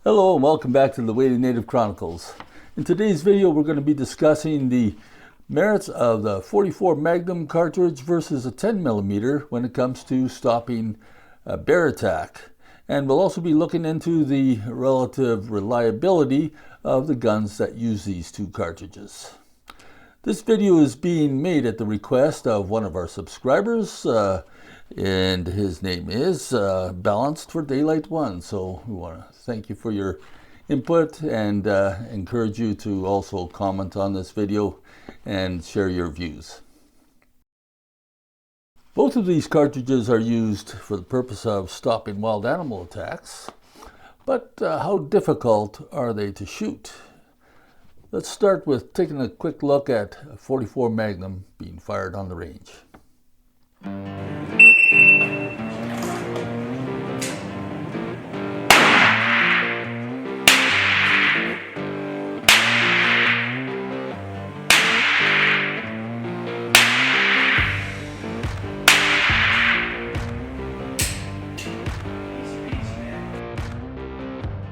Hello and welcome back to the Weighted Native Chronicles. In today's video we're going to be discussing the merits of the 44 Magnum cartridge versus a 10mm when it comes to stopping a bear attack. And we'll also be looking into the relative reliability of the guns that use these two cartridges. This video is being made at the request of one of our subscribers, and his name is Balanced for Daylight 1. So we want to thank you for your input and encourage you to also comment on this video and share your views. Both of these cartridges are used for the purpose of stopping wild animal attacks, but how difficult are they to shoot? Let's start with taking a quick look at a 44 Magnum being fired on the range.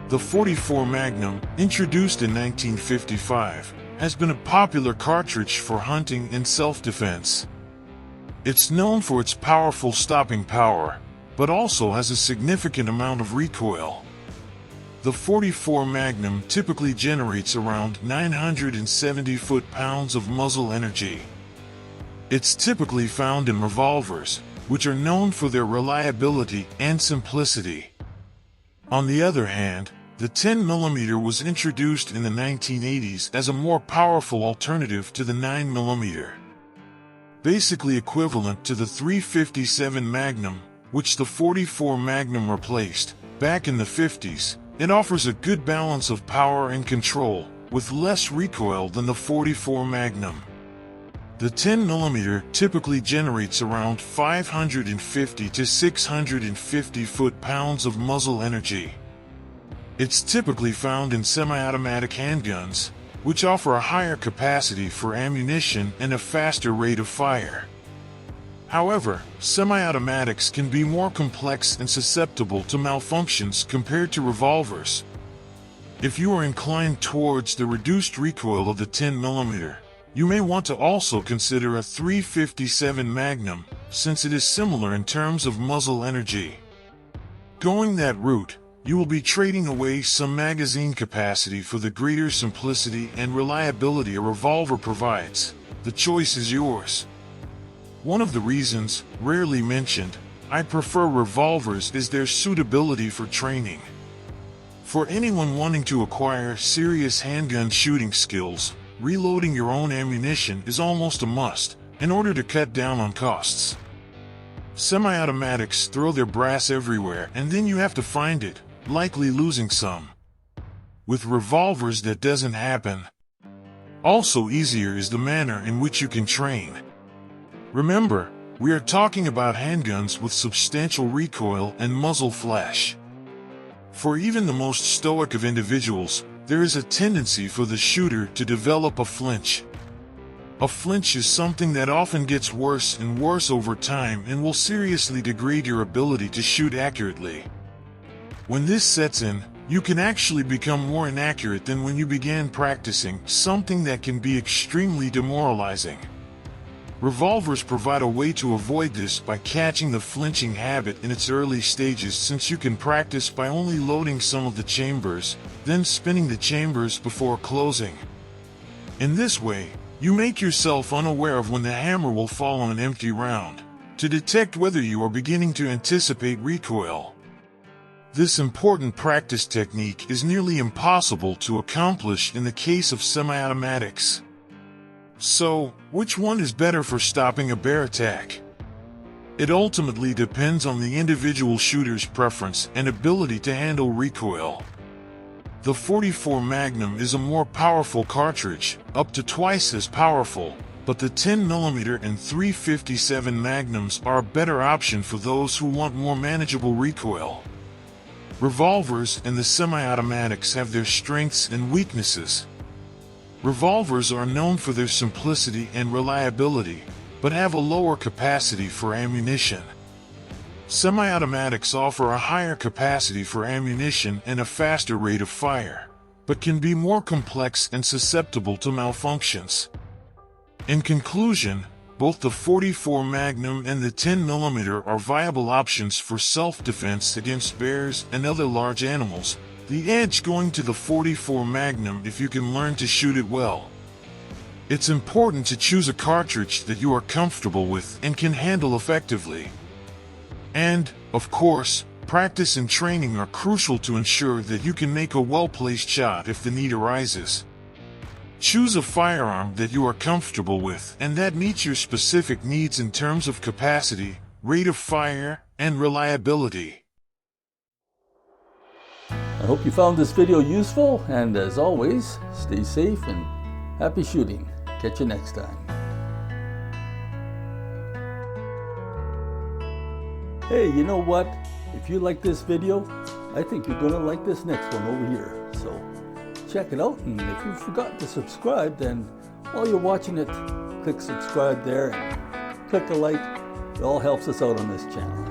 The 44 Magnum, introduced in 1955, has been a popular cartridge for hunting and self-defense. It's known for its powerful stopping power, but also has a significant amount of recoil. The 44 Magnum typically generates around 970 foot-pounds of muzzle energy. It's typically found in revolvers, which are known for their reliability and simplicity. On the other hand, the 10mm was introduced in the 1980s as a more powerful alternative to the 9mm. Basically equivalent to the .357 Magnum, which the 44 Magnum replaced, back in the 50s, it offers a good balance of power and control, with less recoil than the 44 Magnum. The 10mm typically generates around 550 to 650 foot-pounds of muzzle energy. It's typically found in semi-automatic handguns, which offer a higher capacity for ammunition and a faster rate of fire. However, semi-automatics can be more complex and susceptible to malfunctions compared to revolvers. If you are inclined towards the reduced recoil of the 10mm, you may want to also consider a .357 Magnum, since it is similar in terms of muzzle energy. Going that route, you will be trading away some magazine capacity for the greater simplicity and reliability a revolver provides. The choice is yours. One of the reasons, rarely mentioned, I prefer revolvers is their suitability for training. For anyone wanting to acquire serious handgun shooting skills, reloading your own ammunition is almost a must, in order to cut down on costs. Semi-automatics throw their brass everywhere and then you have to find it, likely losing some. With revolvers that doesn't happen. Also easier is the manner in which you can train. Remember, we are talking about handguns with substantial recoil and muzzle flash. For even the most stoic of individuals, there is a tendency for the shooter to develop a flinch. A flinch is something that often gets worse and worse over time and will seriously degrade your ability to shoot accurately. When this sets in, you can actually become more inaccurate than when you began practicing, something that can be extremely demoralizing. Revolvers provide a way to avoid this by catching the flinching habit in its early stages, since you can practice by only loading some of the chambers, then spinning the chambers before closing. In this way, you make yourself unaware of when the hammer will fall on an empty round, to detect whether you are beginning to anticipate recoil. This important practice technique is nearly impossible to accomplish in the case of semi-automatics. So, which one is better for stopping a bear attack? It ultimately depends on the individual shooter's preference and ability to handle recoil. The 44 Magnum is a more powerful cartridge, up to twice as powerful, but the 10mm and .357 Magnums are a better option for those who want more manageable recoil. Revolvers and the semi-automatics have their strengths and weaknesses. Revolvers are known for their simplicity and reliability, but have a lower capacity for ammunition. Semi-automatics offer a higher capacity for ammunition and a faster rate of fire, but can be more complex and susceptible to malfunctions. In conclusion, both the .44 Magnum and the 10mm are viable options for self-defense against bears and other large animals, the edge going to the .44 Magnum if you can learn to shoot it well. It's important to choose a cartridge that you are comfortable with and can handle effectively. And, of course, practice and training are crucial to ensure that you can make a well-placed shot if the need arises. Choose a firearm that you are comfortable with and that meets your specific needs in terms of capacity, rate of fire, and reliability. I hope you found this video useful, and as always, stay safe and happy shooting. Catch you next time. Hey, you know what? If you like this video, I think you're going to like this next one over here. So check it out, and if you've forgotten to subscribe, then while you're watching it, click subscribe there and click a like. It all helps us out on this channel.